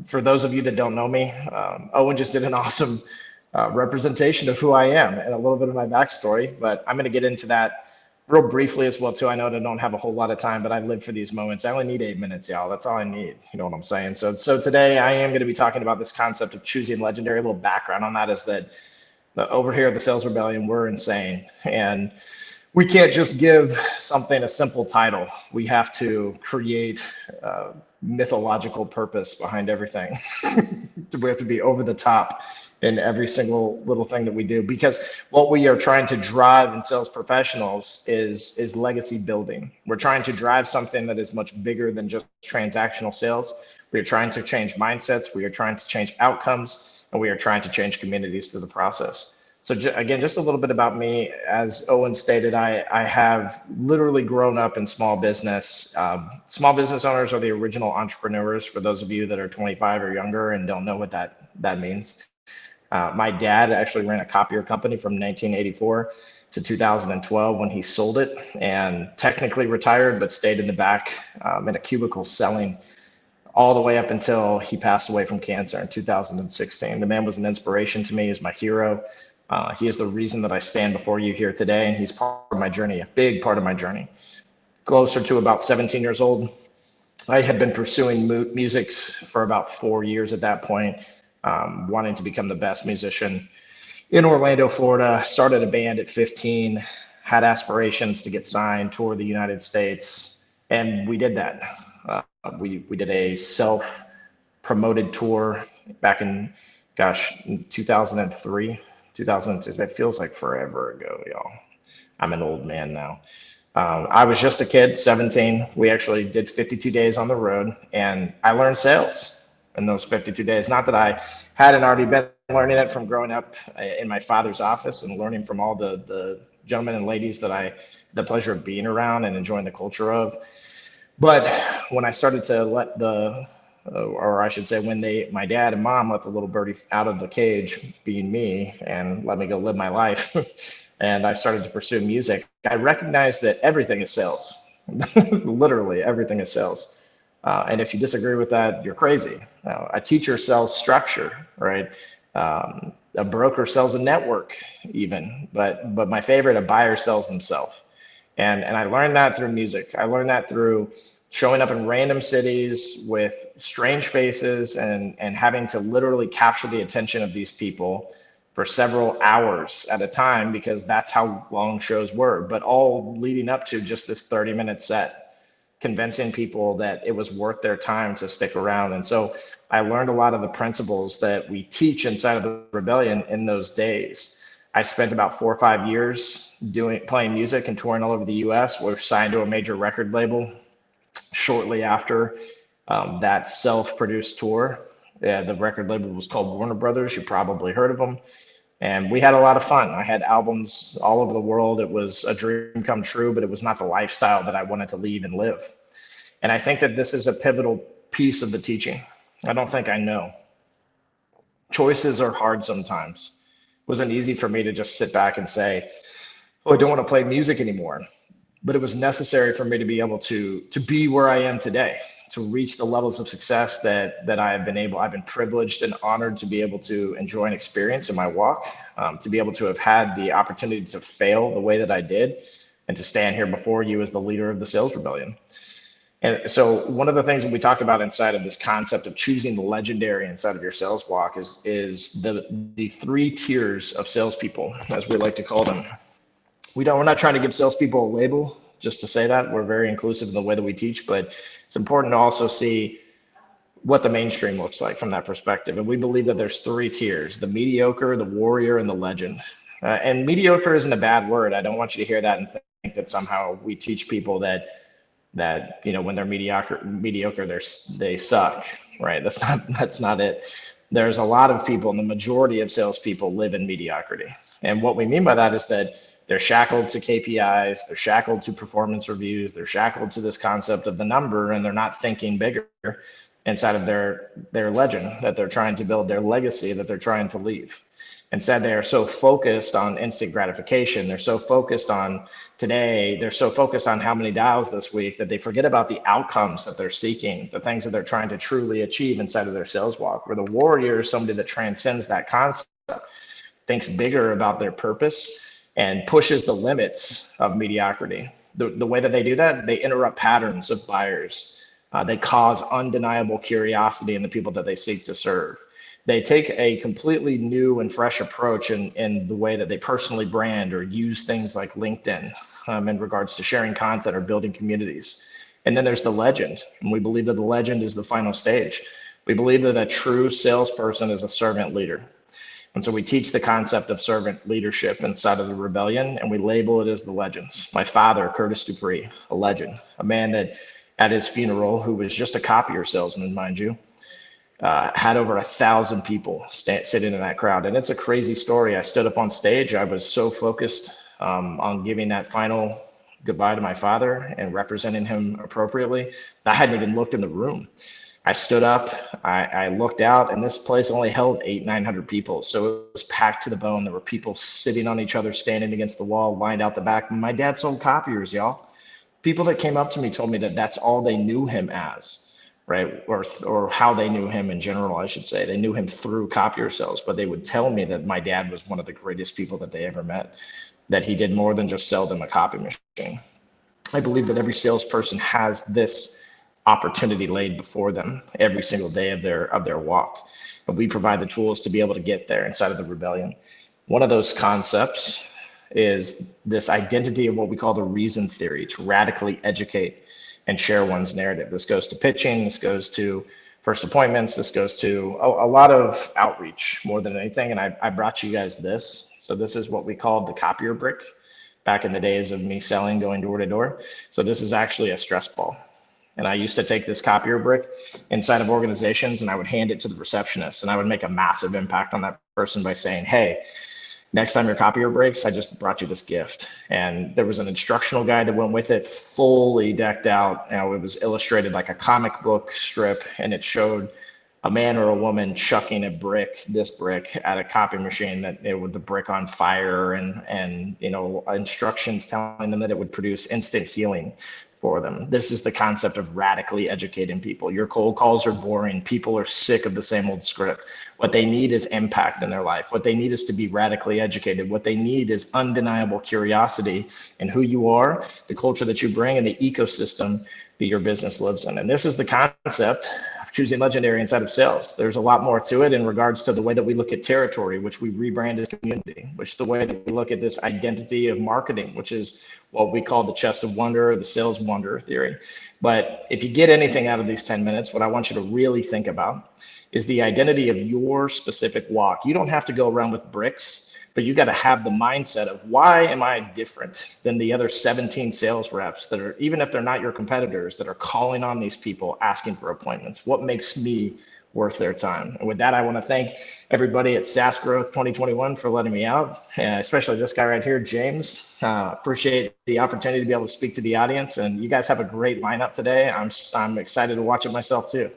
For those of you that don't know me, Owen just did an awesome representation of who I am and a little bit of my backstory, but I'm going to get into that real briefly as well too. I know that I don't have a whole lot of time, but I live for these moments. I only need 8 minutes, y'all. That's all I need. You know what I'm saying? So today I am going to be talking about this concept of choosing legendary. A little background on that is that over here at the Sales Rebellion, we're insane. And we can't just give something a simple title. We have to create mythological purpose behind everything. We have to be over the top in every single little thing that we do, because what we are trying to drive in sales professionals is legacy building. We're trying to drive something that is much bigger than just transactional sales. We are trying to change mindsets. We are trying to change outcomes, and we are trying to change communities through the process. So again, just a little bit about me. As Owen stated, I have literally grown up in small business. Small business owners are the original entrepreneurs, for those of you that are 25 or younger and don't know what that means. My dad actually ran a copier company from 1984 to 2012 when he sold it, and technically retired, but stayed in the back in a cubicle selling all the way up until he passed away from cancer in 2016. The man was an inspiration to me. He's my hero. He is the reason that I stand before you here today, and he's part of my journey, a big part of my journey. Closer to about 17 years old, I had been pursuing music for about 4 years at that point, wanting to become the best musician in Orlando, Florida. Started a band at 15, had aspirations to get signed, tour the United States, and we did that. We did a self-promoted tour back in, 2003. 2002. It feels like forever ago, y'all. I'm an old man now. I was just a kid, 17. We actually did 52 days on the road, and I learned sales in those 52 days. Not that I hadn't already been learning it from growing up in my father's office and learning from all the gentlemen and ladies that I had the pleasure of being around and enjoying the culture of. But when I started to let or I should say when my dad and mom let the little birdie out of the cage, being me, and let me go live my life, and I started to pursue music, I recognized that everything is sales. Literally everything is sales. And if you disagree with that, you're crazy. A teacher sells structure, right? A broker sells a network even, but my favorite, a buyer sells themselves. And I learned that through music. I learned that through showing up in random cities with strange faces and having to literally capture the attention of these people for several hours at a time, because that's how long shows were, but all leading up to just this 30-minute set, convincing people that it was worth their time to stick around. And so I learned a lot of the principles that we teach inside of the Rebellion in those days. I spent about 4 or 5 years playing music and touring all over the US. We're signed to a major record label shortly after that self-produced tour. The record label was called Warner Brothers. You probably heard of them. And we had a lot of fun. I had albums all over the world. It was a dream come true, but it was not the lifestyle that I wanted to lead and live. And I think that this is a pivotal piece of the teaching. I don't think I know. Choices are hard sometimes. It wasn't easy for me to just sit back and say, oh, I don't want to play music anymore. But it was necessary for me to be able to be where I am today, to reach the levels of success that I've been privileged and honored to be able to enjoy and experience in my walk, to be able to have had the opportunity to fail the way that I did, and to stand here before you as the leader of the Sales Rebellion. And so one of the things that we talk about inside of this concept of choosing the legendary inside of your sales walk is the 3 tiers of salespeople, as we like to call them. We're not trying to give salespeople a label just to say that. We're very inclusive in the way that we teach, but it's important to also see what the mainstream looks like from that perspective. And we believe that there's 3 tiers: the mediocre, the warrior, and the legend. And mediocre isn't a bad word. I don't want you to hear that and think that somehow we teach people that when they're mediocre, they suck, right? That's not it. There's a lot of people, and the majority of salespeople live in mediocrity. And what we mean by that is that they're shackled to KPIs, they're shackled to performance reviews, they're shackled to this concept of the number, and they're not thinking bigger. inside of their legend that they're trying to build, their legacy that they're trying to leave. Instead, they are so focused on instant gratification. They're so focused on today. They're so focused on how many dials this week that they forget about the outcomes that they're seeking, the things that they're trying to truly achieve inside of their sales walk. Where the warrior is somebody that transcends that concept, thinks bigger about their purpose, and pushes the limits of mediocrity. The way that they do that, they interrupt patterns of buyers. They cause undeniable curiosity in the people that they seek to serve. They take a completely new and fresh approach in the way that they personally brand or use things like LinkedIn in regards to sharing content or building communities. And then there's the legend. And we believe that the legend is the final stage. We believe that a true salesperson is a servant leader. And so we teach the concept of servant leadership inside of the rebellion, and we label it as the legends. My father, Curtis Dupree, a legend, a man that at his funeral, who was just a copier salesman, mind you, had over 1,000 people sitting in that crowd. And it's a crazy story. I stood up on stage. I was so focused on giving that final goodbye to my father and representing him appropriately. I hadn't even looked in the room. I stood up, I looked out, and this place only held 900 people. So it was packed to the bone. There were people sitting on each other, standing against the wall, lined out the back. My dad sold copiers, y'all. People that came up to me told me that that's all they knew him as, right? Or how they knew him in general, I should say. They knew him through copier sales, but they would tell me that my dad was one of the greatest people that they ever met, that he did more than just sell them a copy machine. I believe that every salesperson has this opportunity laid before them every single day of their walk. And we provide the tools to be able to get there inside of the rebellion. One of those concepts is this identity of what we call the reason theory, to radically educate and share one's narrative. This goes to pitching, this goes to first appointments, this goes to a lot of outreach more than anything. And I brought you guys this. So this is what we called the copier brick back in the days of me selling, going door to door. So this is actually a stress ball. And I used to take this copier brick inside of organizations and I would hand it to the receptionist, and I would make a massive impact on that person by saying, hey, next time your copier breaks, I just brought you this gift. And there was an instructional guide that went with it, fully decked out. It was illustrated like a comic book strip, and it showed a man or a woman chucking this brick at a copy machine, that it would the brick on fire, and instructions telling them that it would produce instant healing for them. This is the concept of radically educating people. Your cold calls are boring. People are sick of the same old script. What they need is impact in their life. What they need is to be radically educated. What they need is undeniable curiosity in who you are, the culture that you bring, and the ecosystem that your business lives in. And this is the concept of choosing legendary inside of sales. There's a lot more to it in regards to the way that we look at territory, which we rebrand as community, which the way that we look at this identity of marketing, which is what we call the chest of wonder or the sales wonder theory. But if you get anything out of these 10 minutes, what I want you to really think about is the identity of your specific walk. You don't have to go around with bricks, but you got to have the mindset of, why am I different than the other 17 sales reps that are, even if they're not your competitors, that are calling on these people asking for appointments? What makes me worth their time? And with that, I want to thank everybody at SaaSGrowth2021 for letting me out, especially this guy right here, James. Appreciate the opportunity to be able to speak to the audience, and you guys have a great lineup today. I'm excited to watch it myself too.